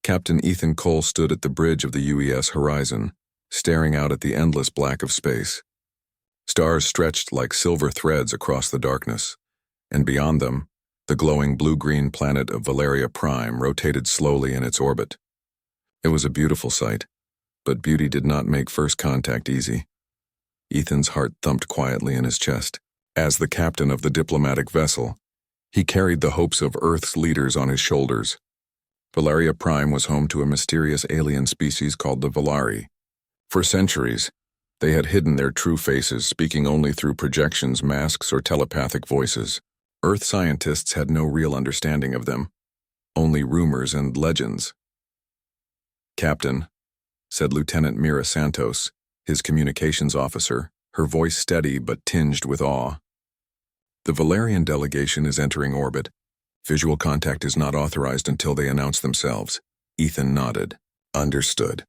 Captain Ethan Cole stood at the bridge of the UES horizon, staring out at the endless black of space. Stars stretched like silver threads across the darkness, and beyond them, the glowing blue-green planet of Valeria Prime rotated slowly in its orbit. It was a beautiful sight, but beauty did not make first contact easy. Ethan's heart thumped quietly in his chest. As the captain of the diplomatic vessel, he carried the hopes of Earth's leaders on his shoulders. Valeria Prime was home to a mysterious alien species called the Valari. For centuries, they had hidden their true faces, speaking only through projections, masks, or telepathic voices. Earth scientists had no real understanding of them, only rumors and legends. "Captain," said Lieutenant Mira Santos, his communications officer, her voice steady but tinged with awe. "The Valarian delegation is entering orbit. Visual contact is not authorized until they announce themselves." Ethan nodded. "Understood.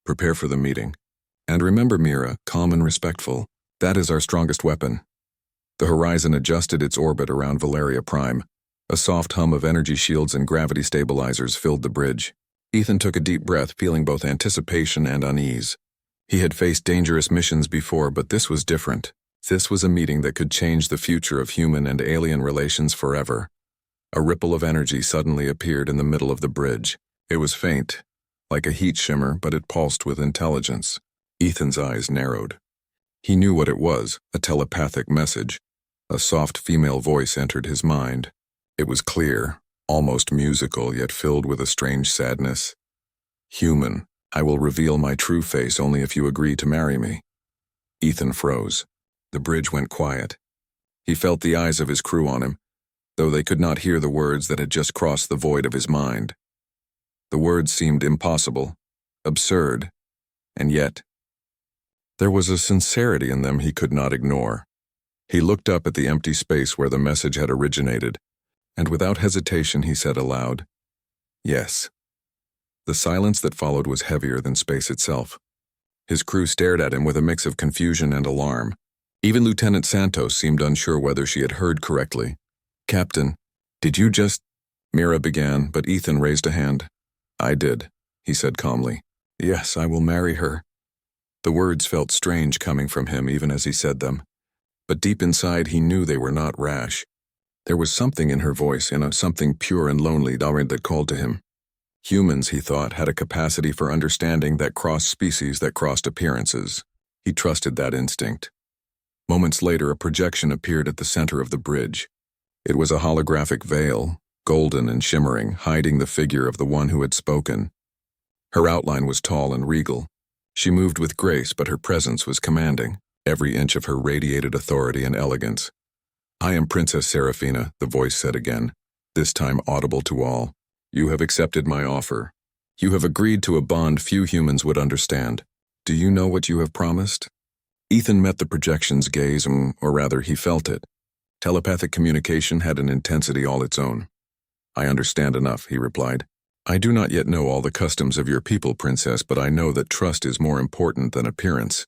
Prepare for the meeting. And remember, Mira, calm and respectful. That is our strongest weapon." The horizon adjusted its orbit around Valeria Prime. A soft hum of energy shields and gravity stabilizers filled the bridge. Ethan took a deep breath, feeling both anticipation and unease. He had faced dangerous missions before, but this was different. This was a meeting that could change the future of human and alien relations forever. A ripple of energy suddenly appeared in the middle of the bridge. It was faint, like a heat shimmer, but it pulsed with intelligence. Ethan's eyes narrowed. He knew what it was, a telepathic message. A soft female voice entered his mind. It was clear, almost musical, yet filled with a strange sadness. "Human, I will reveal my true face only if you agree to marry me." Ethan froze. The bridge went quiet. He felt the eyes of his crew on him, though they could not hear the words that had just crossed the void of his mind. The words seemed impossible, absurd, and yet there was a sincerity in them he could not ignore. He looked up at the empty space where the message had originated, and without hesitation he said aloud, "Yes." The silence that followed was heavier than space itself. His crew stared at him with a mix of confusion and alarm. Even Lieutenant Santos seemed unsure whether she had heard correctly. "Captain, did you just—" Mira began, but Ethan raised a hand. "I did," he said calmly. "Yes, I will marry her." The words felt strange coming from him even as he said them, but deep inside he knew they were not rash. There was something in her voice, something pure and lonely that called to him. Humans, he thought, had a capacity for understanding that crossed species, that crossed appearances. He trusted that instinct. Moments later, a projection appeared at the center of the bridge. It was a holographic veil, golden and shimmering, hiding the figure of the one who had spoken. Her outline was tall and regal. She moved with grace, but her presence was commanding. Every inch of her radiated authority and elegance. "I am Princess Seraphina," the voice said again, this time audible to all. "You have accepted my offer. You have agreed to a bond few humans would understand. Do you know what you have promised?" Ethan met the projection's gaze, or rather, he felt it. Telepathic communication had an intensity all its own. "I understand enough," he replied. "I do not yet know all the customs of your people, Princess, but I know that trust is more important than appearance.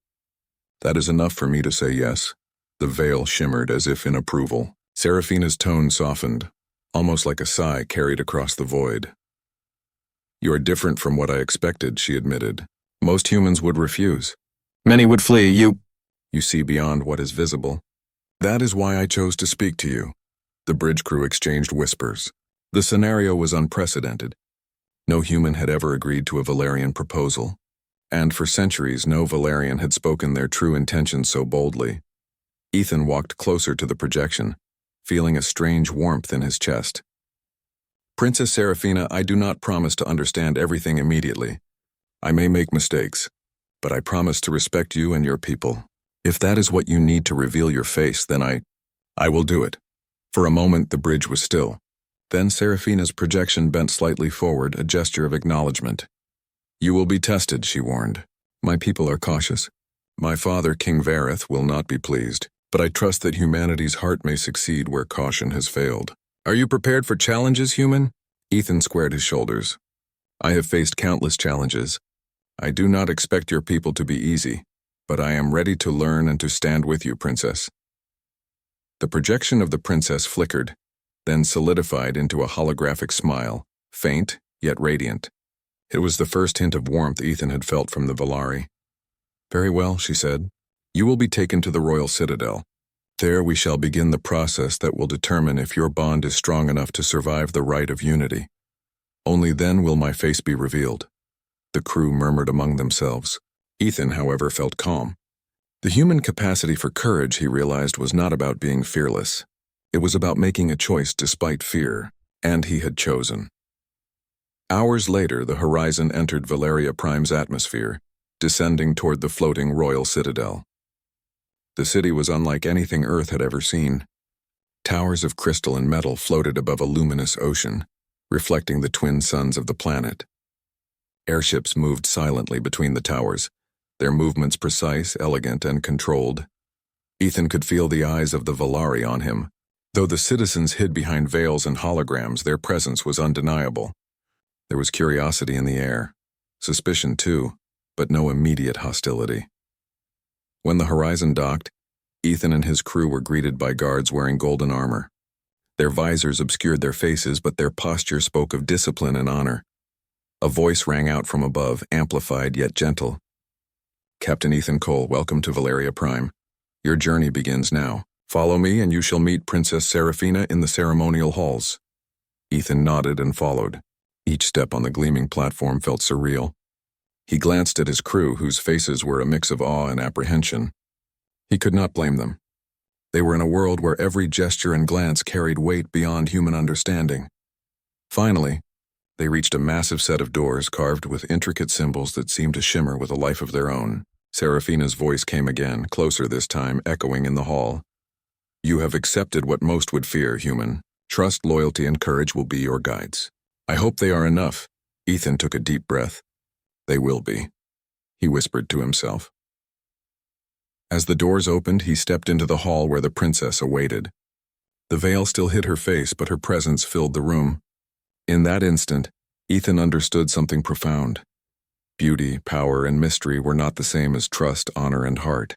That is enough for me to say yes." The veil shimmered as if in approval. Seraphina's tone softened, almost like a sigh carried across the void. "You are different from what I expected," she admitted. "Most humans would refuse. Many would flee. You see beyond what is visible. That is why I chose to speak to you." The bridge crew exchanged whispers. The scenario was unprecedented. No human had ever agreed to a Valarian proposal, and for centuries no Valarian had spoken their true intentions so boldly. Ethan walked closer to the projection, feeling a strange warmth in his chest. "Princess Seraphina, I do not promise to understand everything immediately. I may make mistakes, but I promise to respect you and your people. If that is what you need to reveal your face, then I will do it." For a moment the bridge was still. Then Seraphina's projection bent slightly forward, a gesture of acknowledgement. "You will be tested," she warned. "My people are cautious. My father, King Vareth, will not be pleased, but I trust that humanity's heart may succeed where caution has failed." "Are you prepared for challenges, human?" Ethan squared his shoulders. "I have faced countless challenges. I do not expect your people to be easy, but I am ready to learn and to stand with you, Princess." The projection of the princess flickered, then solidified into a holographic smile, faint yet radiant. It was the first hint of warmth Ethan had felt from the Valari. "Very well," she said. "You will be taken to the Royal Citadel. There we shall begin the process that will determine if your bond is strong enough to survive the rite of unity. Only then will my face be revealed." The crew murmured among themselves. Ethan, however, felt calm. The human capacity for courage, he realized, was not about being fearless. It was about making a choice despite fear, and he had chosen. Hours later, the Horizon entered Valeria Prime's atmosphere, descending toward the floating Royal Citadel. The city was unlike anything Earth had ever seen. Towers of crystal and metal floated above a luminous ocean, reflecting the twin suns of the planet. Airships moved silently between the towers, their movements precise, elegant, and controlled. Ethan could feel the eyes of the Valari on him. Though the citizens hid behind veils and holograms, their presence was undeniable. There was curiosity in the air, suspicion too, but no immediate hostility. When the Horizon docked, Ethan and his crew were greeted by guards wearing golden armor. Their visors obscured their faces, but their posture spoke of discipline and honor. A voice rang out from above, amplified yet gentle. "Captain Ethan Cole, welcome to Valeria Prime. Your journey begins now. Follow me and you shall meet Princess Seraphina in the ceremonial halls." Ethan nodded and followed. Each step on the gleaming platform felt surreal. He glanced at his crew, whose faces were a mix of awe and apprehension. He could not blame them. They were in a world where every gesture and glance carried weight beyond human understanding. Finally, they reached a massive set of doors carved with intricate symbols that seemed to shimmer with a life of their own. Seraphina's voice came again, closer this time, echoing in the hall. "You have accepted what most would fear, human. Trust, loyalty, and courage will be your guides." "I hope they are enough." Ethan took a deep breath. "They will be," he whispered to himself. As the doors opened, he stepped into the hall where the princess awaited. The veil still hid her face, but her presence filled the room. In that instant, Ethan understood something profound. Beauty, power, and mystery were not the same as trust, honor, and heart.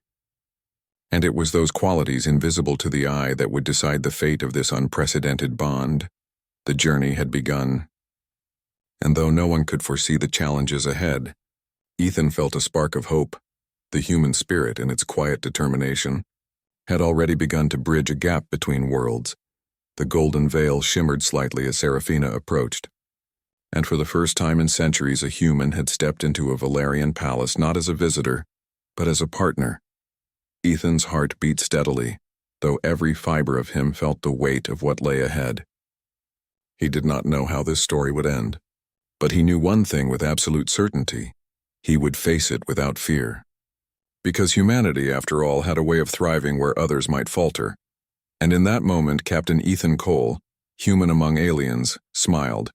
And it was those qualities invisible to the eye that would decide the fate of this unprecedented bond. The journey had begun. And though no one could foresee the challenges ahead, Ethan felt a spark of hope. The human spirit, in its quiet determination, had already begun to bridge a gap between worlds. The golden veil shimmered slightly as Seraphina approached. And for the first time in centuries, a human had stepped into a Valerian palace not as a visitor, but as a partner. Ethan's heart beat steadily, though every fiber of him felt the weight of what lay ahead. He did not know how this story would end, but he knew one thing with absolute certainty: he would face it without fear. Because humanity, after all, had a way of thriving where others might falter. And in that moment, Captain Ethan Cole, human among aliens, smiled.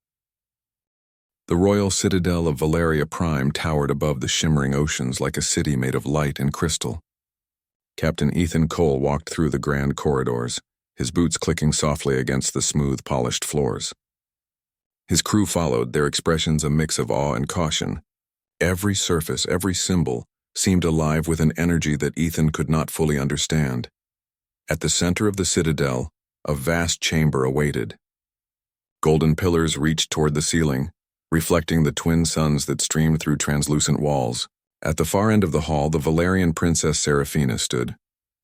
The royal citadel of Valeria Prime towered above the shimmering oceans like a city made of light and crystal. Captain Ethan Cole walked through the grand corridors, his boots clicking softly against the smooth, polished floors. His crew followed, their expressions a mix of awe and caution. Every surface, every symbol, seemed alive with an energy that Ethan could not fully understand. At the center of the citadel, a vast chamber awaited. Golden pillars reached toward the ceiling, reflecting the twin suns that streamed through translucent walls. At the far end of the hall, the Valerian Princess Seraphina stood,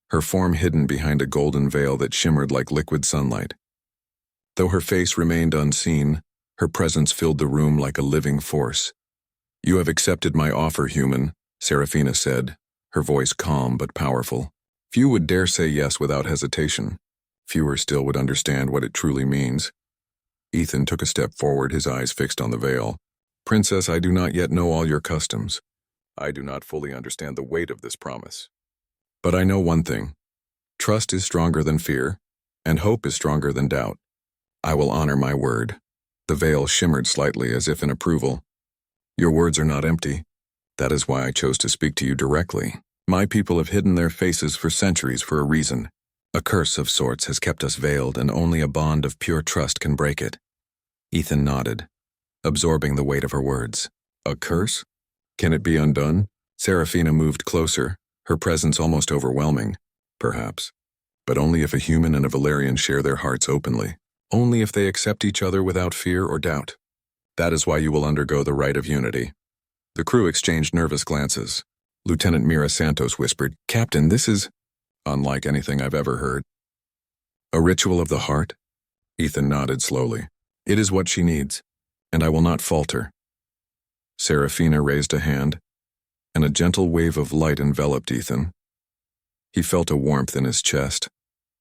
her form hidden behind a golden veil that shimmered like liquid sunlight. Though her face remained unseen, her presence filled the room like a living force. "You have accepted my offer, human," Seraphina said, her voice calm but powerful. Few would dare say yes without hesitation. Fewer still would understand what it truly means. Ethan took a step forward, his eyes fixed on the veil. "Princess, I do not yet know all your customs. I do not fully understand the weight of this promise. But I know one thing. Trust is stronger than fear, and hope is stronger than doubt. I will honor my word." The veil shimmered slightly as if in approval. "Your words are not empty. That is why I chose to speak to you directly. My people have hidden their faces for centuries for a reason. A curse of sorts has kept us veiled, and only a bond of pure trust can break it." Ethan nodded, absorbing the weight of her words. "A curse? Can it be undone?" Seraphina moved closer, her presence almost overwhelming. "Perhaps. But only if a human and a Valerian share their hearts openly. Only if they accept each other without fear or doubt." That is why you will undergo the rite of unity." The crew exchanged nervous glances. Lieutenant Mira Santos whispered, "Captain, this is unlike anything I've ever heard." "A ritual of the heart?" Ethan nodded slowly. "It is what she needs, and I will not falter." Serafina raised a hand, and a gentle wave of light enveloped Ethan. He felt a warmth in his chest,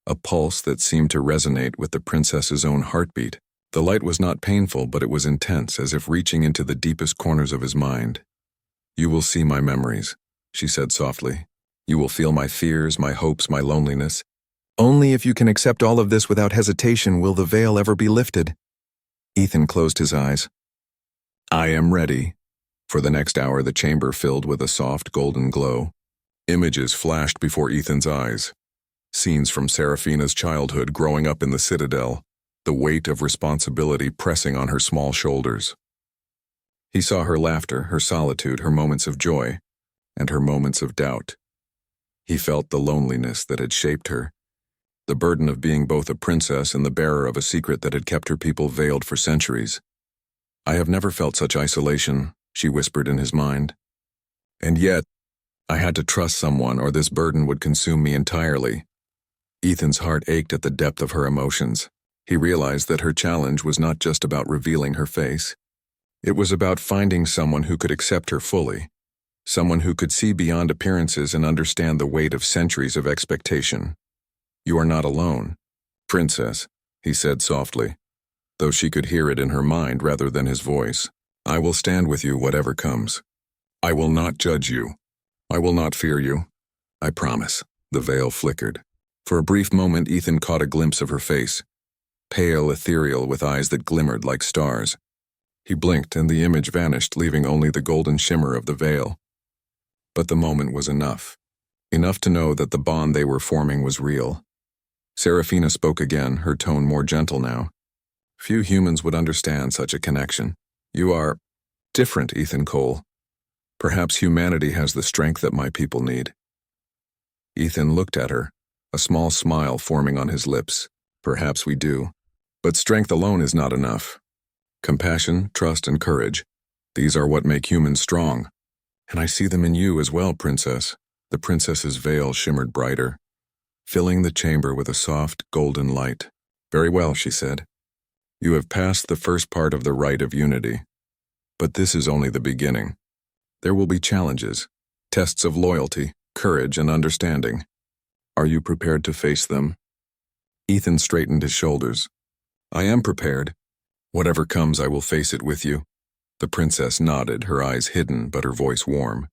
a pulse that seemed to resonate with the princess's own heartbeat. The light was not painful, but it was intense, as if reaching into the deepest corners of his mind. "You will see my memories," she said softly. "You will feel my fears, my hopes, my loneliness. Only if you can accept all of this without hesitation will the veil ever be lifted." Ethan closed his eyes. "I am ready." For the next hour, the chamber filled with a soft golden glow. Images flashed before Ethan's eyes. Scenes from Serafina's childhood growing up in the Citadel, the weight of responsibility pressing on her small shoulders. He saw her laughter, her solitude, her moments of joy, and her moments of doubt. He felt the loneliness that had shaped her, the burden of being both a princess and the bearer of a secret that had kept her people veiled for centuries. "I have never felt such isolation," she whispered in his mind. "And yet, I had to trust someone or this burden would consume me entirely." Ethan's heart ached at the depth of her emotions. He realized that her challenge was not just about revealing her face. It was about finding someone who could accept her fully, someone who could see beyond appearances and understand the weight of centuries of expectation. "You are not alone, princess," he said softly, though she could hear it in her mind rather than his voice. "I will stand with you whatever comes. I will not judge you. I will not fear you. I promise." The veil flickered. For a brief moment, Ethan caught a glimpse of her face, pale, ethereal, with eyes that glimmered like stars. He blinked, and the image vanished, leaving only the golden shimmer of the veil. But the moment was enough to know that the bond they were forming was real. Serafina spoke again, her tone more gentle now. "Few humans would understand such a connection. You are different, Ethan Cole. Perhaps humanity has the strength that my people need." Ethan looked at her, a small smile forming on his lips. "Perhaps we do. But strength alone is not enough. Compassion, trust, and courage, these are what make humans strong. And I see them in you as well, princess." The princess's veil shimmered brighter, filling the chamber with a soft, golden light. "Very well," she said. "You have passed the first part of the rite of unity. But this is only the beginning. There will be challenges, tests of loyalty, courage, and understanding. Are you prepared to face them?" Ethan straightened his shoulders. "I am prepared. Whatever comes, I will face it with you." The princess nodded, her eyes hidden but her voice warm.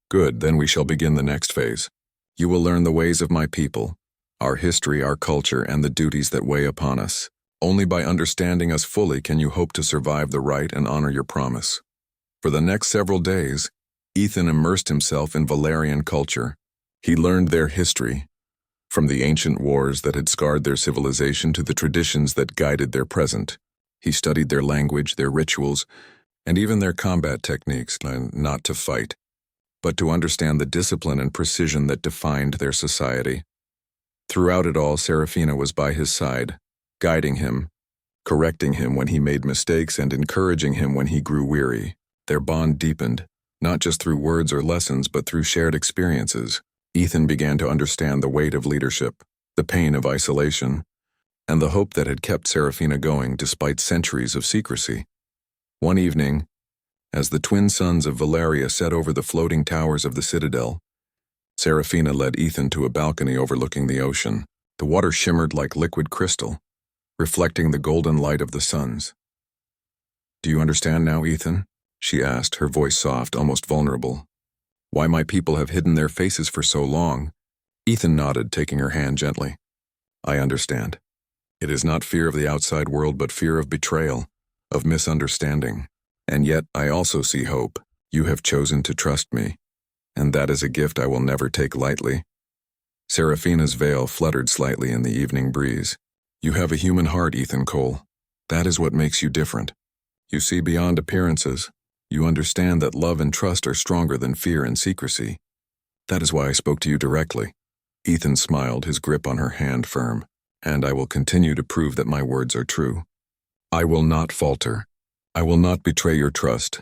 "Good, then we shall begin the next phase. You will learn the ways of my people, our history, our culture, and the duties that weigh upon us. Only by understanding us fully can you hope to survive the rite and honor your promise." For the next several days, Ethan immersed himself in Valerian culture. He learned their history, from the ancient wars that had scarred their civilization to the traditions that guided their present. He studied their language, their rituals, and even their combat techniques, not to fight, but to understand the discipline and precision that defined their society. Throughout it all, Serafina was by his side, guiding him, correcting him when he made mistakes, and encouraging him when he grew weary. Their bond deepened, not just through words or lessons, but through shared experiences. Ethan began to understand the weight of leadership, the pain of isolation, and the hope that had kept Serafina going despite centuries of secrecy. One evening, as the twin suns of Valeria set over the floating towers of the Citadel, Serafina led Ethan to a balcony overlooking the ocean. The water shimmered like liquid crystal, reflecting the golden light of the suns. "Do you understand now, Ethan?" she asked, her voice soft, almost vulnerable. "Why my people have hidden their faces for so long?" Ethan nodded, taking her hand gently. "I understand. It is not fear of the outside world, but fear of betrayal, of misunderstanding. And yet I also see hope. You have chosen to trust me, and that is a gift I will never take lightly." Serafina's veil fluttered slightly in the evening breeze. "You have a human heart, Ethan Cole. That is what makes you different. You see beyond appearances. You understand that love and trust are stronger than fear and secrecy. That is why I spoke to you directly." Ethan smiled, his grip on her hand firm. "And I will continue to prove that my words are true. I will not falter. I will not betray your trust.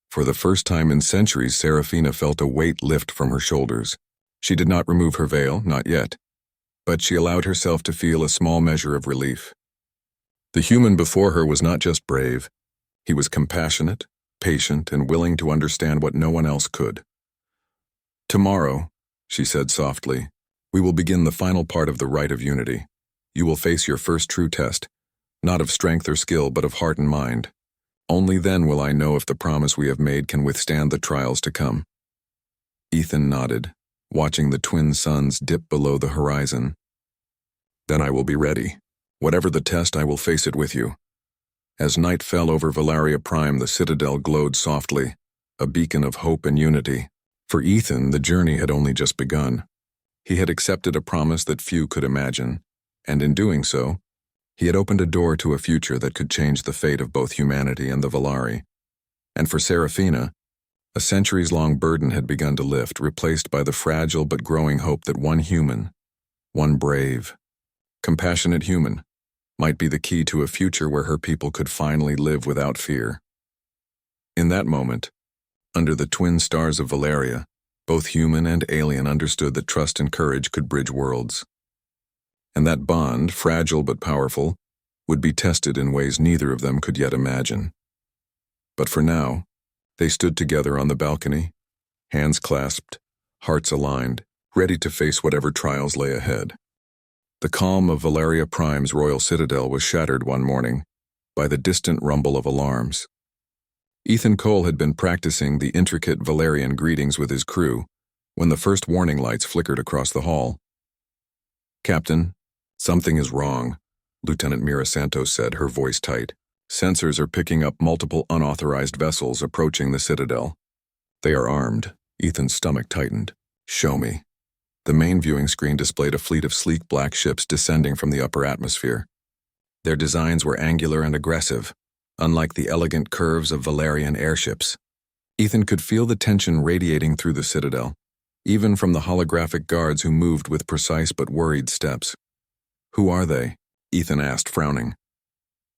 For the first time in centuries, Serafina felt a weight lift from her shoulders. She did not remove her veil, not yet, but she allowed herself to feel a small measure of relief. The human before her was not just brave. He was compassionate, patient, and willing to understand what no one else could. Tomorrow, she said softly, we will begin the final part of the Rite of Unity. You will face your first true test, not of strength or skill, but of heart and mind. Only then will I know if the promise we have made can withstand the trials to come. Ethan nodded, watching the twin suns dip below the horizon. Then I will be ready. Whatever the test, I will face it with you. As night fell over Valeria Prime, the citadel glowed softly, a beacon of hope and unity. For Ethan, the journey had only just begun. He had accepted a promise that few could imagine, and in doing so, he had opened a door to a future that could change the fate of both humanity and the Valari. And for Serafina, a centuries-long burden had begun to lift, replaced by the fragile but growing hope that one human, one brave, compassionate human, might be the key to a future where her people could finally live without fear. In that moment, under the twin stars of Valeria, both human and alien understood that trust and courage could bridge worlds. And that bond, fragile but powerful, would be tested in ways neither of them could yet imagine. But for now, they stood together on the balcony, hands clasped, hearts aligned, ready to face whatever trials lay ahead. The calm of Valeria Prime's royal citadel was shattered one morning by the distant rumble of alarms. Ethan Cole had been practicing the intricate Valerian greetings with his crew when the first warning lights flickered across the hall. "Captain, something is wrong," Lieutenant Mira Santos said, her voice tight. "Sensors are picking up multiple unauthorized vessels approaching the citadel. They are armed." Ethan's stomach tightened. "Show me." The main viewing screen displayed a fleet of sleek black ships descending from the upper atmosphere. Their designs were angular and aggressive, unlike the elegant curves of Valerian airships. Ethan could feel the tension radiating through the citadel, even from the holographic guards who moved with precise but worried steps. "Who are they?" Ethan asked, frowning.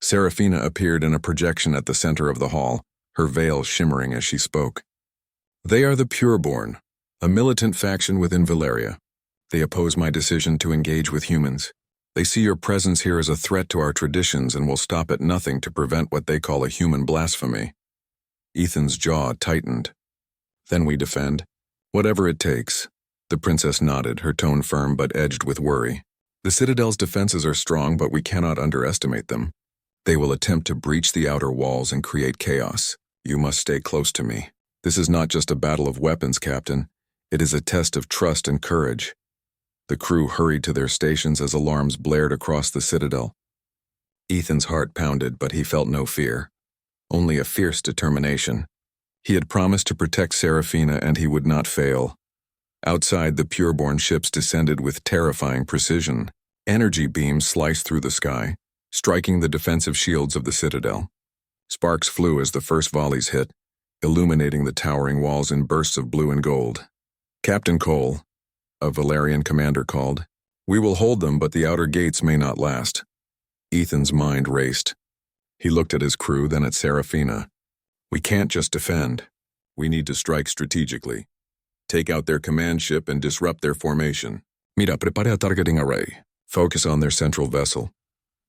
Serafina appeared in a projection at the center of the hall, her veil shimmering as she spoke. "They are the Pureborn, a militant faction within Valeria. They oppose my decision to engage with humans. They see your presence here as a threat to our traditions and will stop at nothing to prevent what they call a human blasphemy." Ethan's jaw tightened. "Then we defend. Whatever it takes." The princess nodded, her tone firm but edged with worry. "The Citadel's defenses are strong, but we cannot underestimate them. They will attempt to breach the outer walls and create chaos. You must stay close to me. This is not just a battle of weapons, Captain. It is a test of trust and courage." The crew hurried to their stations as alarms blared across the citadel. Ethan's heart pounded, but he felt no fear, only a fierce determination. He had promised to protect Serafina, and he would not fail. Outside, the Pureborn ships descended with terrifying precision. Energy beams sliced through the sky, striking the defensive shields of the citadel. Sparks flew as the first volleys hit, illuminating the towering walls in bursts of blue and gold. "Captain Cole," a Valerian commander called, "we will hold them, but the outer gates may not last." Ethan's mind raced. He looked at his crew, then at Serafina. "We can't just defend. We need to strike strategically. Take out their command ship and disrupt their formation. Mira, prepare a targeting array. Focus on their central vessel."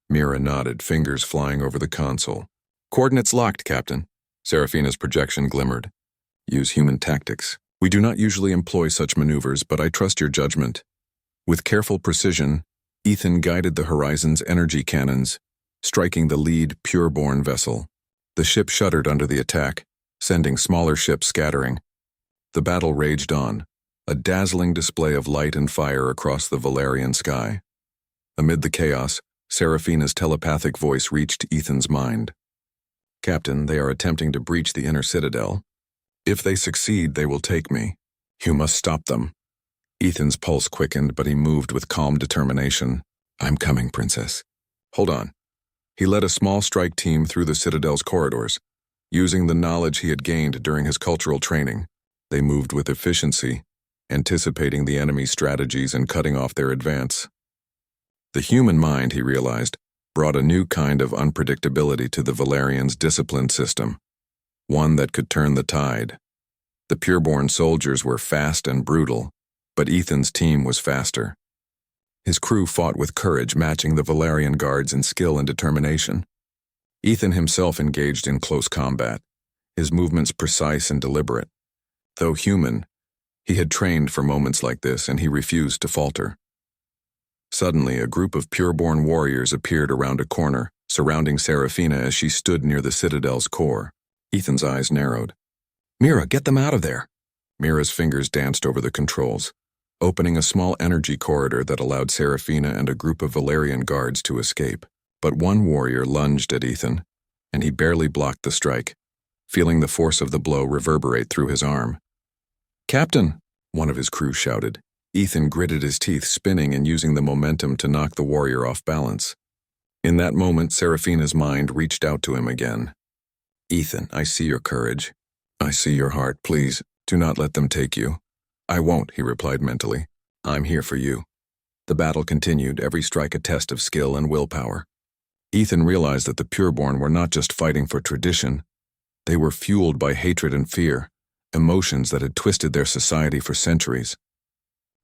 Mira nodded, fingers flying over the console. "Coordinates locked, Captain." Serafina's projection glimmered. "Use human tactics. We do not usually employ such maneuvers, but I trust your judgment." With careful precision, Ethan guided the Horizon's energy cannons, striking the lead Pureborn vessel. The ship shuddered under the attack, sending smaller ships scattering. The battle raged on, a dazzling display of light and fire across the Valerian sky. Amid the chaos, Serafina's telepathic voice reached Ethan's mind. "Captain, they are attempting to breach the inner citadel. If they succeed, they will take me. You must stop them." Ethan's pulse quickened, but he moved with calm determination. "I'm coming, Princess." "Hold on." He led a small strike team through the Citadel's corridors, using the knowledge he had gained during his cultural training. They moved with efficiency, anticipating the enemy's strategies and cutting off their advance. The human mind, he realized, brought a new kind of unpredictability to the Valerians' disciplined system, one that could turn the tide. The pureborn soldiers were fast and brutal, but Ethan's team was faster. His crew fought with courage, matching the Valerian guards in skill and determination. Ethan himself engaged in close combat, his movements precise and deliberate. Though human, he had trained for moments like this, and he refused to falter. Suddenly, a group of pureborn warriors appeared around a corner, surrounding Seraphina as she stood near the Citadel's core. Ethan's eyes narrowed. "Mira, get them out of there!" Mira's fingers danced over the controls, opening a small energy corridor that allowed Seraphina and a group of Valerian guards to escape. But one warrior lunged at Ethan, and he barely blocked the strike, feeling the force of the blow reverberate through his arm. "Captain!" one of his crew shouted. Ethan gritted his teeth, spinning and using the momentum to knock the warrior off balance. In that moment, Seraphina's mind reached out to him again. "Ethan, I see your courage. I see your heart. Please, do not let them take you." "I won't," he replied mentally. "I'm here for you." The battle continued, every strike a test of skill and willpower. Ethan realized that the pureborn were not just fighting for tradition. They were fueled by hatred and fear, emotions that had twisted their society for centuries.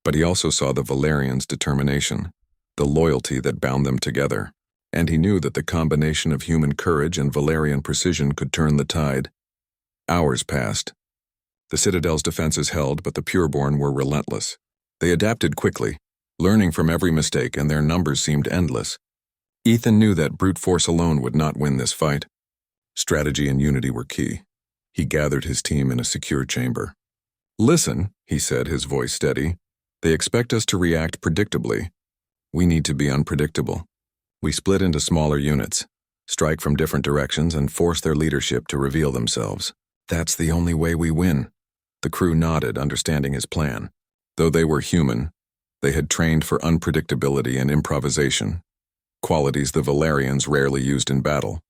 But he also saw the Valerians' determination, the loyalty that bound them together, and he knew that the combination of human courage and Valerian precision could turn the tide. Hours passed. The Citadel's defenses held, but the pureborn were relentless. They adapted quickly, learning from every mistake, and their numbers seemed endless. Ethan knew that brute force alone would not win this fight. Strategy and unity were key. He gathered his team in a secure chamber. "Listen," he said, his voice steady. "They expect us to react predictably. We need to be unpredictable. We split into smaller units, strike from different directions, and force their leadership to reveal themselves. That's the only way we win." The crew nodded, understanding his plan. Though they were human, they had trained for unpredictability and improvisation, qualities the Valerians rarely used in battle.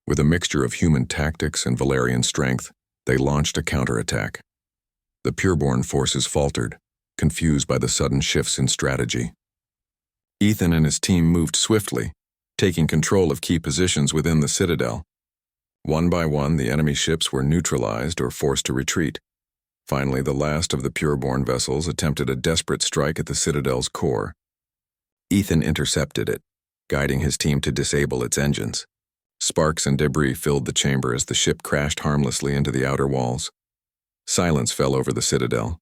With a mixture of human tactics and Valerian strength, they launched a counterattack. The pureborn forces faltered, confused by the sudden shifts in strategy. Ethan and his team moved swiftly, taking control of key positions within the Citadel. One by one, the enemy ships were neutralized or forced to retreat. Finally, the last of the pureborn vessels attempted a desperate strike at the Citadel's core. Ethan intercepted it, guiding his team to disable its engines. Sparks and debris filled the chamber as the ship crashed harmlessly into the outer walls. Silence fell over the Citadel.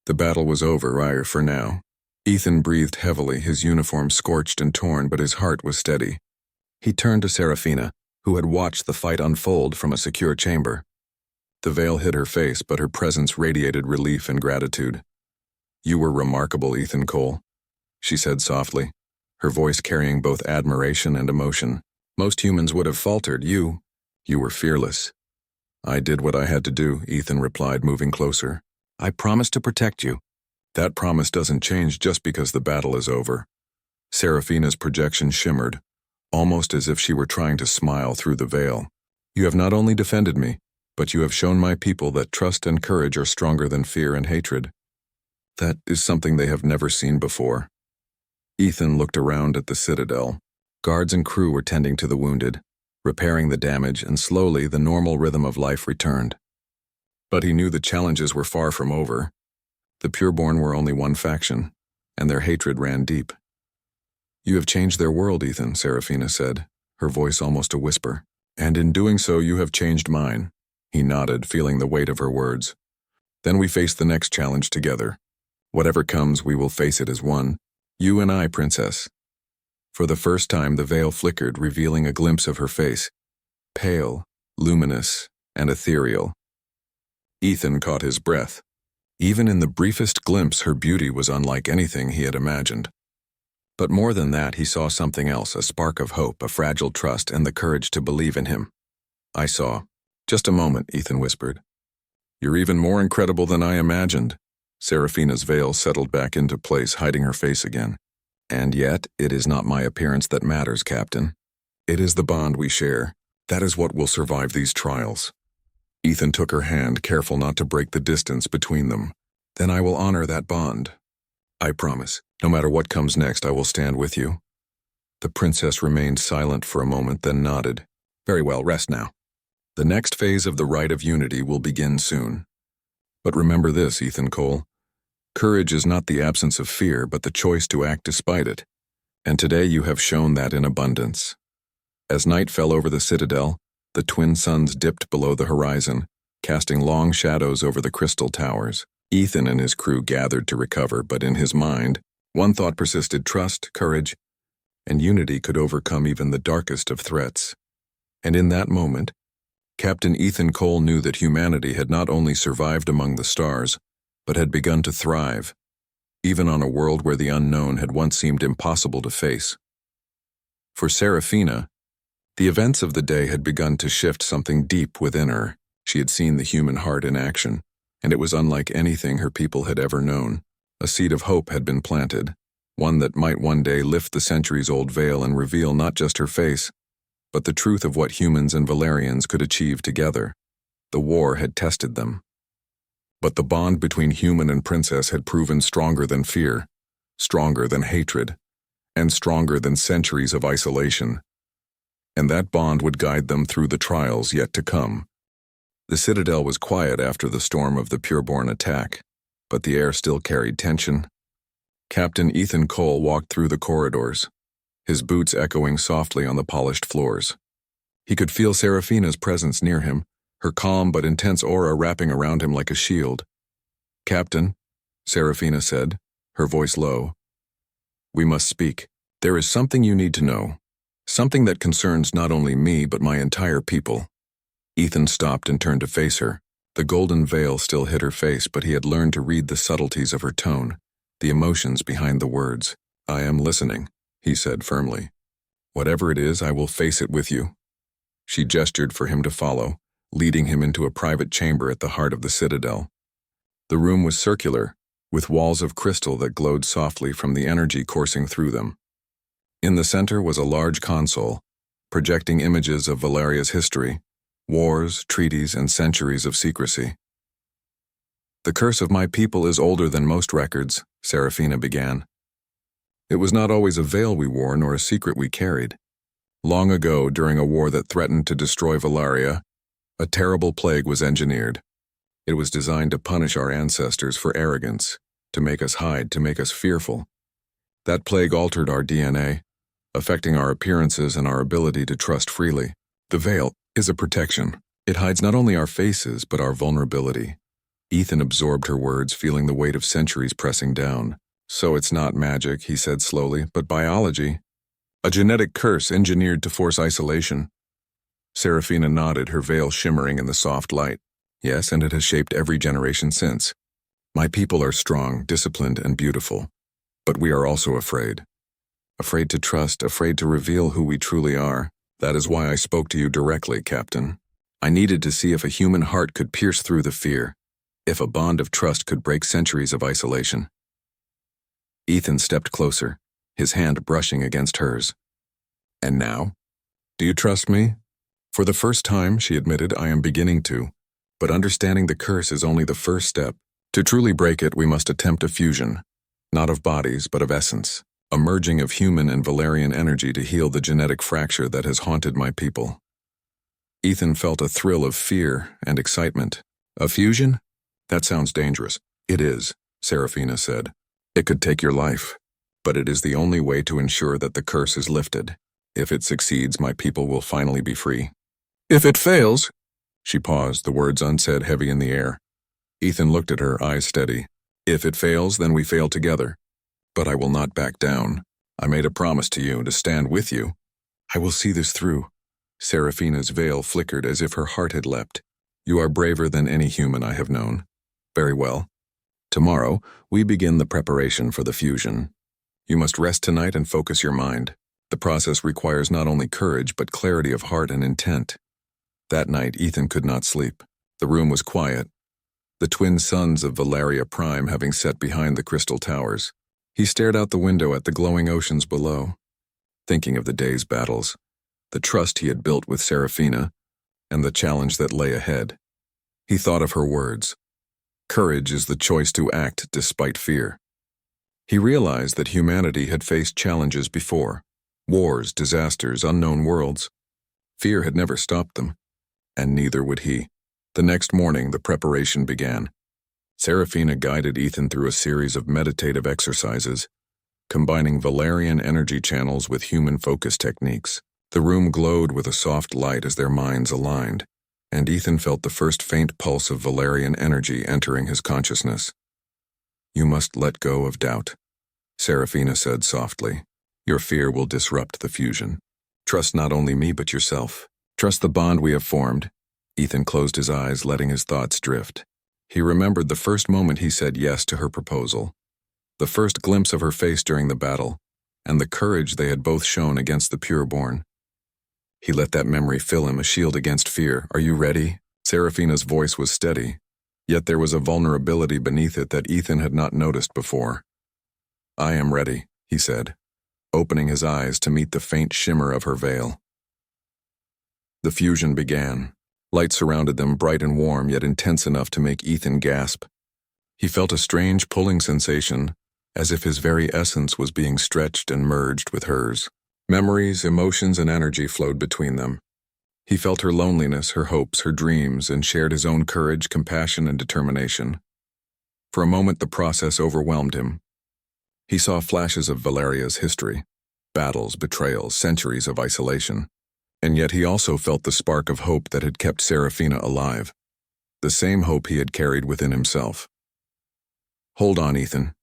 The battle was over, for now. Ethan breathed heavily, his uniform scorched and torn, but his heart was steady. He turned to Seraphina, who had watched the fight unfold from a secure chamber. The veil hid her face, but her presence radiated relief and gratitude. "You were remarkable, Ethan Cole," she said softly, her voice carrying both admiration and emotion. "Most humans would have faltered. You were fearless." "I did what I had to do," Ethan replied, moving closer. "I promised to protect you." "That promise doesn't change just because the battle is over." Seraphina's projection shimmered, almost as if she were trying to smile through the veil. "You have not only defended me, but you have shown my people that trust and courage are stronger than fear and hatred. That is something they have never seen before." Ethan looked around at the Citadel. Guards and crew were tending to the wounded, repairing the damage, and slowly the normal rhythm of life returned. But he knew the challenges were far from over. The pureborn were only one faction, and their hatred ran deep. "You have changed their world, Ethan," Seraphina said, her voice almost a whisper. "And in doing so, you have changed mine." He nodded, feeling the weight of her words. "Then we face the next challenge together. Whatever comes, we will face it as one. You and I, Princess." For the first time, the veil flickered, revealing a glimpse of her face. Pale, luminous, and ethereal. Ethan caught his breath. Even in the briefest glimpse, her beauty was unlike anything he had imagined. But more than that, he saw something else, a spark of hope, a fragile trust, and the courage to believe in him. "I saw." "Just a moment," Ethan whispered. "You're even more incredible than I imagined." Seraphina's veil settled back into place, hiding her face again. "And yet, it is not my appearance that matters, Captain. It is the bond we share. That is what will survive these trials." Ethan took her hand, careful not to break the distance between them. "Then I will honor that bond. I promise. No matter what comes next, I will stand with you." The princess remained silent for a moment, then nodded. Very well, rest now. The next phase of the Rite of Unity will begin soon. But remember this, Ethan Cole. Courage is not the absence of fear, but the choice to act despite it. And today you have shown that in abundance. As night fell over the citadel, the twin suns dipped below the horizon, casting long shadows over the crystal towers. Ethan and his crew gathered to recover, but in his mind, one thought persisted: trust, courage, and unity could overcome even the darkest of threats. And in that moment, Captain Ethan Cole knew that humanity had not only survived among the stars, but had begun to thrive, even on a world where the unknown had once seemed impossible to face. For Seraphina, the events of the day had begun to shift something deep within her. She had seen the human heart in action, and it was unlike anything her people had ever known. A seed of hope had been planted, one that might one day lift the centuries-old veil and reveal not just her face, but the truth of what humans and Valerians could achieve together. The war had tested them. But the bond between human and princess had proven stronger than fear, stronger than hatred, and stronger than centuries of isolation. And that bond would guide them through the trials yet to come. The citadel was quiet after the storm of the pureborn attack, but the air still carried tension. Captain Ethan Cole walked through the corridors, his boots echoing softly on the polished floors. He could feel Seraphina's presence near him, her calm but intense aura wrapping around him like a shield. "Captain," Seraphina said, her voice low, "we must speak. There is something you need to know, something that concerns not only me but my entire people." Ethan stopped and turned to face her. The golden veil still hid her face, but he had learned to read the subtleties of her tone, the emotions behind the words. "I am listening," he said firmly. "Whatever it is, I will face it with you." She gestured for him to follow, leading him into a private chamber at the heart of the citadel. The room was circular, with walls of crystal that glowed softly from the energy coursing through them. In the center was a large console, projecting images of Valeria's history, wars, treaties, and centuries of secrecy. "The curse of my people is older than most records," Seraphina began. "It was not always a veil we wore nor a secret we carried. Long ago, during a war that threatened to destroy Valeria, a terrible plague was engineered. It was designed to punish our ancestors for arrogance, to make us hide, to make us fearful. That plague altered our DNA, affecting our appearances and our ability to trust freely. The veil is a protection. It hides not only our faces, but our vulnerability." Ethan absorbed her words, feeling the weight of centuries pressing down. "So it's not magic," he said slowly, "but biology. A genetic curse engineered to force isolation." Seraphina nodded, her veil shimmering in the soft light. "Yes, and it has shaped every generation since. My people are strong, disciplined, and beautiful. But we are also afraid. Afraid to trust, afraid to reveal who we truly are. That is why I spoke to you directly, Captain. I needed to see if a human heart could pierce through the fear, if a bond of trust could break centuries of isolation." Ethan stepped closer, his hand brushing against hers. "And now? Do you trust me?" "For the first time," she admitted, "I am beginning to. But understanding the curse is only the first step. To truly break it, we must attempt a fusion, not of bodies, but of essence, a merging of human and Valerian energy to heal the genetic fracture that has haunted my people." Ethan felt a thrill of fear and excitement. "A fusion? That sounds dangerous." "It is," Seraphina said. "It could take your life, but it is the only way to ensure that the curse is lifted. If it succeeds, my people will finally be free." "If it fails?" She paused, the words unsaid, heavy in the air. Ethan looked at her, eyes steady. "If it fails, then we fail together. But I will not back down. I made a promise to you, to stand with you. I will see this through." Seraphina's veil flickered as if her heart had leapt. "You are braver than any human I have known." "Very well. Tomorrow, we begin the preparation for the fusion. You must rest tonight and focus your mind. The process requires not only courage, but clarity of heart and intent." That night, Ethan could not sleep. The room was quiet, the twin suns of Valeria Prime having set behind the crystal towers. He stared out the window at the glowing oceans below, thinking of the day's battles, the trust he had built with Seraphina, and the challenge that lay ahead. He thought of her words. Courage is the choice to act despite fear. He realized that humanity had faced challenges before, Wars, disasters, unknown worlds. Fear had never stopped them, and neither would he. The next morning, the preparation began. Serafina guided Ethan through a series of meditative exercises, combining Valerian energy channels with human-focused techniques. The room glowed with a soft light as their minds aligned, and Ethan felt the first faint pulse of Valerian energy entering his consciousness. "You must let go of doubt," Serafina said softly. "Your fear will disrupt the fusion. Trust not only me but yourself. Trust the bond we have formed." Ethan closed his eyes, letting his thoughts drift. He remembered the first moment he said yes to her proposal, the first glimpse of her face during the battle, and the courage they had both shown against the pureborn. He let that memory fill him, a shield against fear. "Are you ready?" Serafina's voice was steady, yet there was a vulnerability beneath it that Ethan had not noticed before. "I am ready," he said, opening his eyes to meet the faint shimmer of her veil. The fusion began. Light surrounded them, bright and warm, yet intense enough to make Ethan gasp. He felt a strange pulling sensation, as if his very essence was being stretched and merged with hers. Memories, emotions, and energy flowed between them. He felt her loneliness, her hopes, her dreams, and shared his own courage, compassion, and determination. For a moment, the process overwhelmed him. He saw flashes of Valeria's history, battles, betrayals, centuries of isolation. And yet he also felt the spark of hope that had kept Serafina alive, the same hope he had carried within himself. "Hold on, Ethan,"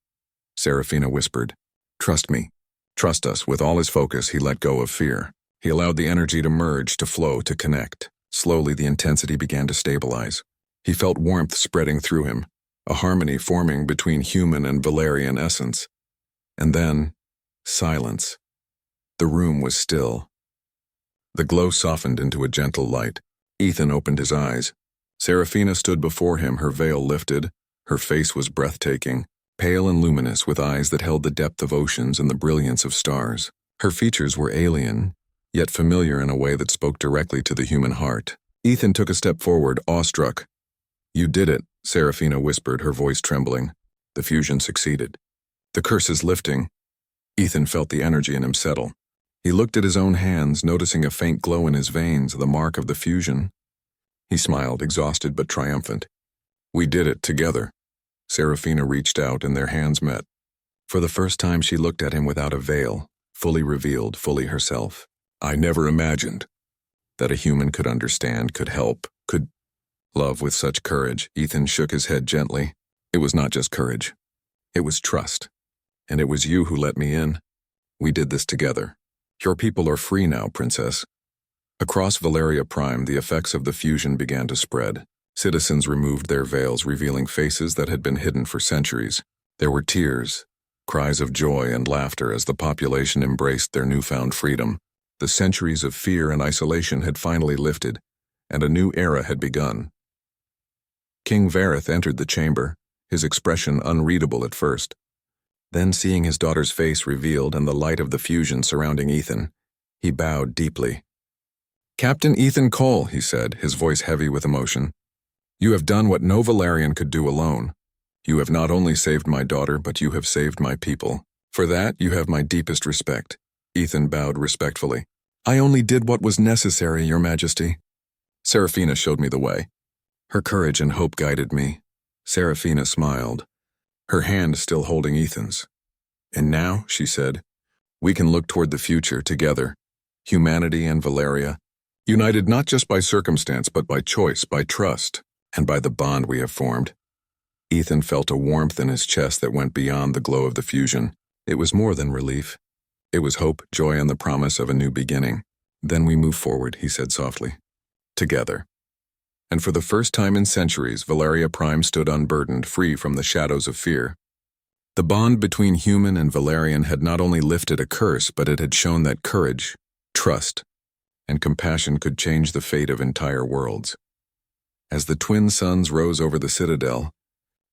Serafina whispered. "Trust me. Trust us." With all his focus, he let go of fear. He allowed the energy to merge, to flow, to connect. Slowly, the intensity began to stabilize. He felt warmth spreading through him, a harmony forming between human and Valerian essence. And then, silence. The room was still. The glow softened into a gentle light. Ethan opened his eyes. Serafina stood before him, her veil lifted. Her face was breathtaking, pale and luminous, with eyes that held the depth of oceans and the brilliance of stars. Her features were alien, yet familiar in a way that spoke directly to the human heart. Ethan took a step forward, awestruck. "You did it," Serafina whispered, her voice trembling. "The fusion succeeded. The curse is lifting." Ethan felt the energy in him settle. He looked at his own hands, noticing a faint glow in his veins, the mark of the fusion. He smiled, exhausted but triumphant. "We did it together." Serafina reached out and their hands met. For the first time, she looked at him without a veil, fully revealed, fully herself. "I never imagined that a human could understand, could help, could love with such courage." Ethan shook his head gently. "It was not just courage. It was trust. And it was you who let me in. We did this together. Your people are free now, Princess." Across Valeria Prime, the effects of the fusion began to spread. Citizens removed their veils, revealing faces that had been hidden for centuries. There were tears, cries of joy and laughter as the population embraced their newfound freedom. The centuries of fear and isolation had finally lifted, and a new era had begun. King Vareth entered the chamber, his expression unreadable at first. Then, seeing his daughter's face revealed and the light of the fusion surrounding Ethan, he bowed deeply. "Captain Ethan Cole," he said, his voice heavy with emotion. "You have done what no Valerian could do alone. You have not only saved my daughter, but you have saved my people. For that, you have my deepest respect." Ethan bowed respectfully. "I only did what was necessary, Your Majesty." Serafina showed me the way. Her courage and hope guided me. Serafina smiled, her hand still holding Ethan's. "And now," she said, "we can look toward the future together. Humanity and Valeria, united not just by circumstance, but by choice, by trust, and by the bond we have formed." Ethan felt a warmth in his chest that went beyond the glow of the fusion. It was more than relief. It was hope, joy, and the promise of a new beginning. "Then we move forward," he said softly. "Together." And for the first time in centuries, Valeria Prime stood unburdened, free from the shadows of fear. The bond between human and Valerian had not only lifted a curse, but it had shown that courage, trust, and compassion could change the fate of entire worlds. As the twin suns rose over the citadel,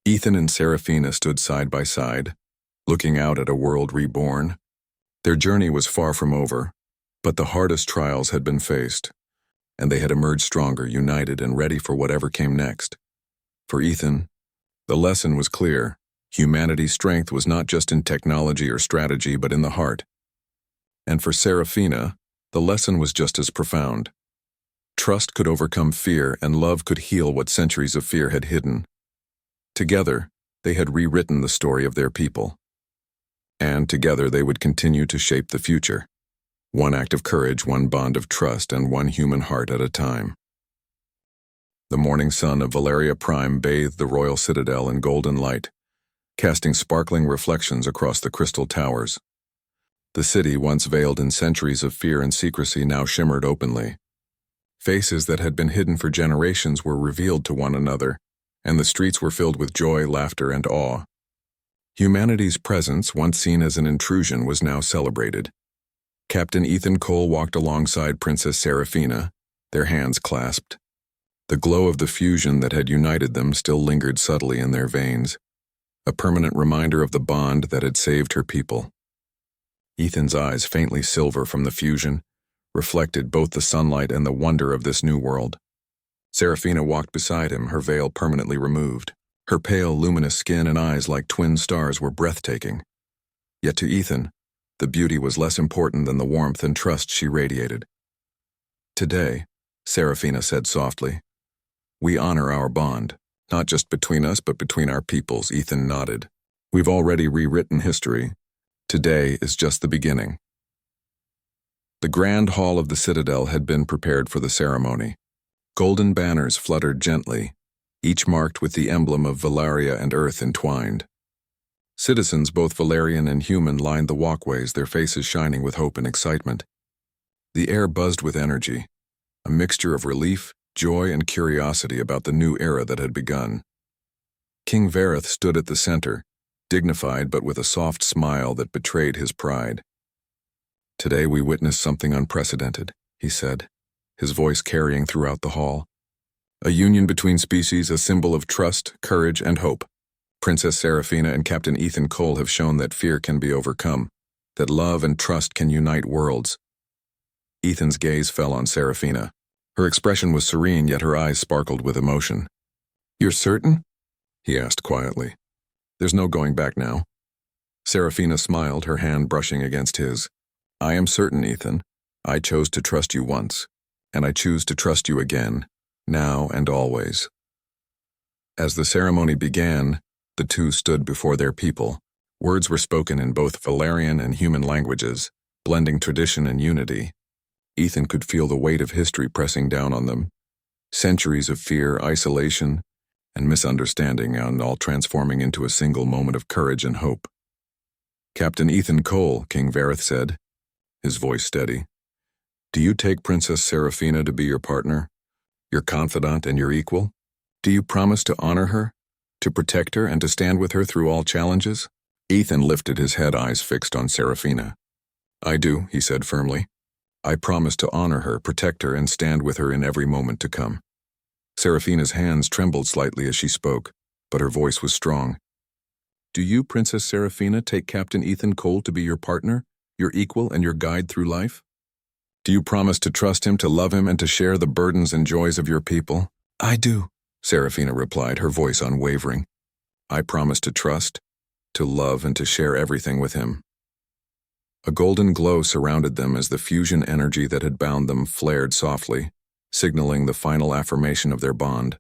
Ethan and Serafina stood side by side, looking out at a world reborn. Their journey was far from over, but the hardest trials had been faced, and they had emerged stronger, united, and ready for whatever came next. For Ethan, the lesson was clear. Humanity's strength was not just in technology or strategy, but in the heart. And for Serafina, the lesson was just as profound. Trust could overcome fear, and love could heal what centuries of fear had hidden. Together, they had rewritten the story of their people. And together they would continue to shape the future. One act of courage, one bond of trust, and one human heart at a time. The morning sun of Valeria Prime bathed the royal citadel in golden light, casting sparkling reflections across the crystal towers. The city, once veiled in centuries of fear and secrecy, now shimmered openly. Faces that had been hidden for generations were revealed to one another, and the streets were filled with joy, laughter, and awe. Humanity's presence, once seen as an intrusion, was now celebrated. Captain Ethan Cole walked alongside Princess Serafina, their hands clasped. The glow of the fusion that had united them still lingered subtly in their veins, a permanent reminder of the bond that had saved her people. Ethan's eyes, faintly silver from the fusion, reflected both the sunlight and the wonder of this new world. Serafina walked beside him, her veil permanently removed. Her pale, luminous skin and eyes like twin stars were breathtaking. Yet to Ethan, the beauty was less important than the warmth and trust she radiated. "Today," Serafina said softly, "we honor our bond, not just between us but between our peoples." Ethan nodded. "We've already rewritten history. Today is just the beginning." The grand hall of the citadel had been prepared for the ceremony. Golden banners fluttered gently, each marked with the emblem of Valeria and Earth entwined. Citizens, both Valerian and human, lined the walkways, their faces shining with hope and excitement. The air buzzed with energy, a mixture of relief, joy, and curiosity about the new era that had begun. King Vareth stood at the center, dignified but with a soft smile that betrayed his pride. "Today we witnessed something unprecedented," he said, his voice carrying throughout the hall. "A union between species, a symbol of trust, courage, and hope. Princess Serafina and Captain Ethan Cole have shown that fear can be overcome, that love and trust can unite worlds." Ethan's gaze fell on Serafina. Her expression was serene, yet her eyes sparkled with emotion. "You're certain?" he asked quietly. "There's no going back now." Serafina smiled, her hand brushing against his. "I am certain, Ethan. I chose to trust you once, and I choose to trust you again, now and always." As the ceremony began, the two stood before their people. Words were spoken in both Valerian and human languages, blending tradition and unity. Ethan could feel the weight of history pressing down on them. Centuries of fear, isolation, and misunderstanding, and all transforming into a single moment of courage and hope. "Captain Ethan Cole," King Vareth said, his voice steady, "do you take Princess Serafina to be your partner, your confidant, and your equal? Do you promise to honor her, to protect her, and to stand with her through all challenges?" Ethan lifted his head, eyes fixed on Serafina. "I do," he said firmly. "I promise to honor her, protect her, and stand with her in every moment to come." Serafina's hands trembled slightly as she spoke, but her voice was strong. "Do you, Princess Serafina, take Captain Ethan Cole to be your partner, your equal, and your guide through life? Do you promise to trust him, to love him, and to share the burdens and joys of your people?" "I do," Serafina replied, her voice unwavering. "I promise to trust, to love, and to share everything with him." A golden glow surrounded them as the fusion energy that had bound them flared softly, signaling the final affirmation of their bond.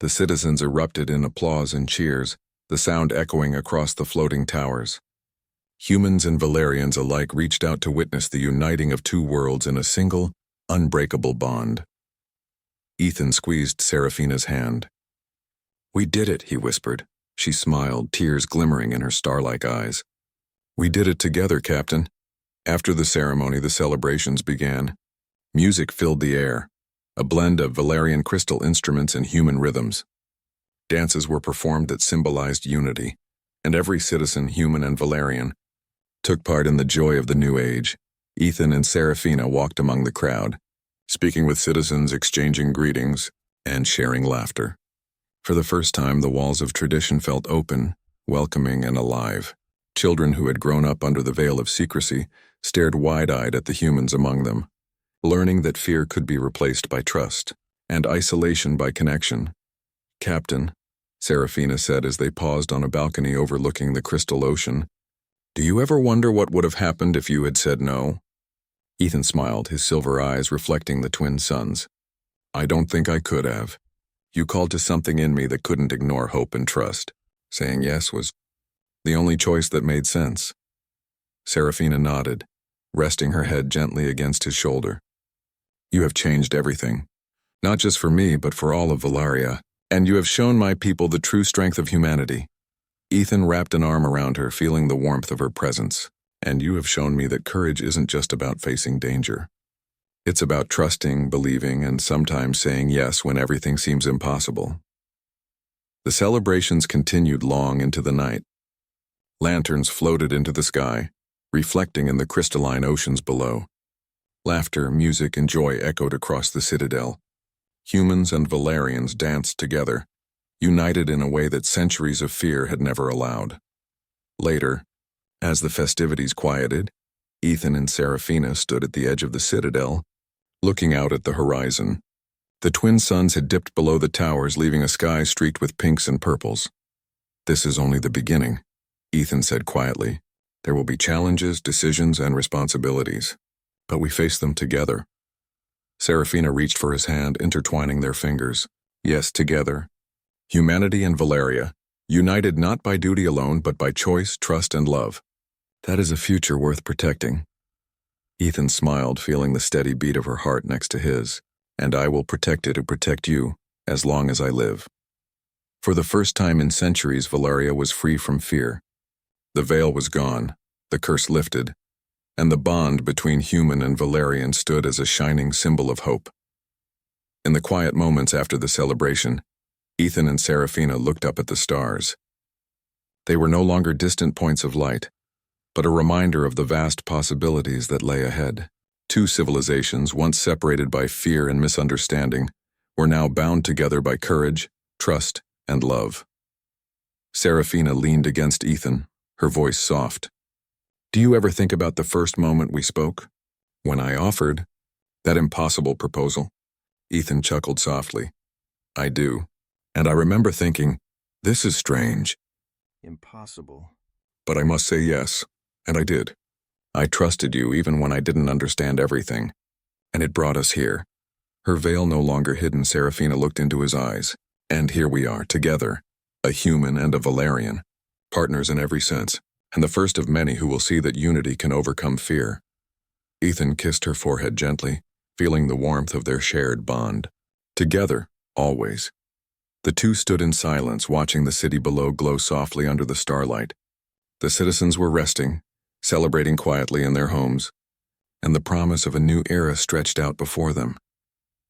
The citizens erupted in applause and cheers, the sound echoing across the floating towers. Humans and Valerians alike reached out to witness the uniting of two worlds in a single, unbreakable bond. Ethan squeezed Serafina's hand. "We did it," he whispered. She smiled, tears glimmering in her star-like eyes. "We did it together, Captain." After the ceremony, the celebrations began. Music filled the air, a blend of Valerian crystal instruments and human rhythms. Dances were performed that symbolized unity, and every citizen, human and Valerian, took part in the joy of the new age. Ethan and Serafina walked among the crowd, speaking with citizens, exchanging greetings, and sharing laughter. For the first time, the walls of tradition felt open, welcoming, and alive. Children who had grown up under the veil of secrecy stared wide-eyed at the humans among them, learning that fear could be replaced by trust, and isolation by connection. "Captain," Serafina said as they paused on a balcony overlooking the crystal ocean, Do you ever wonder what would have happened if you had said no? Ethan smiled, his silver eyes reflecting the twin suns. I don't think I could have. You called to something in me that couldn't ignore hope and trust. Saying yes was the only choice that made sense. Seraphina nodded, resting her head gently against his shoulder. You have changed everything. Not just for me, but for all of Valeria. And you have shown my people the true strength of humanity. Ethan wrapped an arm around her, feeling the warmth of her presence. And you have shown me that courage isn't just about facing danger. It's about trusting, believing, and sometimes saying yes when everything seems impossible. The celebrations continued long into the night. Lanterns floated into the sky, reflecting in the crystalline oceans below. Laughter, music, and joy echoed across the citadel. Humans and Valerians danced together, united in a way that centuries of fear had never allowed. Later, as the festivities quieted, Ethan and Seraphina stood at the edge of the citadel, looking out at the horizon. The twin suns had dipped below the towers, leaving a sky streaked with pinks and purples. This is only the beginning, Ethan said quietly. There will be challenges, decisions, and responsibilities, but we face them together. Seraphina reached for his hand, intertwining their fingers. Yes, together. Humanity and Valeria, united not by duty alone, but by choice, trust, and love. That is a future worth protecting. Ethan smiled, feeling the steady beat of her heart next to his. And I will protect it to protect you, as long as I live. For the first time in centuries, Valeria was free from fear. The veil was gone, the curse lifted, and the bond between human and Valerian stood as a shining symbol of hope. In the quiet moments after the celebration, Ethan and Seraphina looked up at the stars. They were no longer distant points of light, but a reminder of the vast possibilities that lay ahead. Two civilizations, once separated by fear and misunderstanding, were now bound together by courage, trust, and love. Seraphina leaned against Ethan, her voice soft. Do you ever think about the first moment we spoke? When I offered that impossible proposal? Ethan chuckled softly. I do. And I remember thinking, this is strange. Impossible. But I must say yes, and I did. I trusted you even when I didn't understand everything, and it brought us here. Her veil no longer hidden, Seraphina looked into his eyes. And here we are, together, a human and a Valerian, partners in every sense, and the first of many who will see that unity can overcome fear. Ethan kissed her forehead gently, feeling the warmth of their shared bond. Together, always. The two stood in silence, watching the city below glow softly under the starlight. The citizens were resting, celebrating quietly in their homes, and the promise of a new era stretched out before them.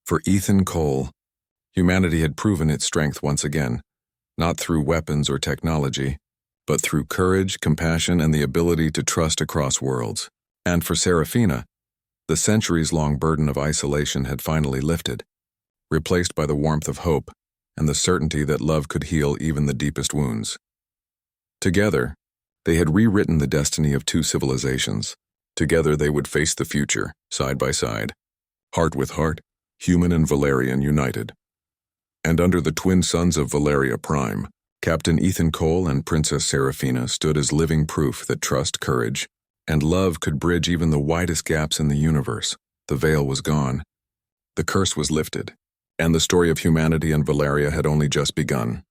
For Ethan Cole, humanity had proven its strength once again, not through weapons or technology, but through courage, compassion, and the ability to trust across worlds. And for Seraphina, the centuries-long burden of isolation had finally lifted, replaced by the warmth of hope and the certainty that love could heal even the deepest wounds. Together, they had rewritten the destiny of two civilizations. Together they would face the future, side by side, heart with heart, human and Valerian united. And under the twin suns of Valeria Prime, Captain Ethan Cole and Princess Seraphina stood as living proof that trust, courage, and love could bridge even the widest gaps in the universe. The veil was gone. The curse was lifted, and the story of humanity and Valeria had only just begun.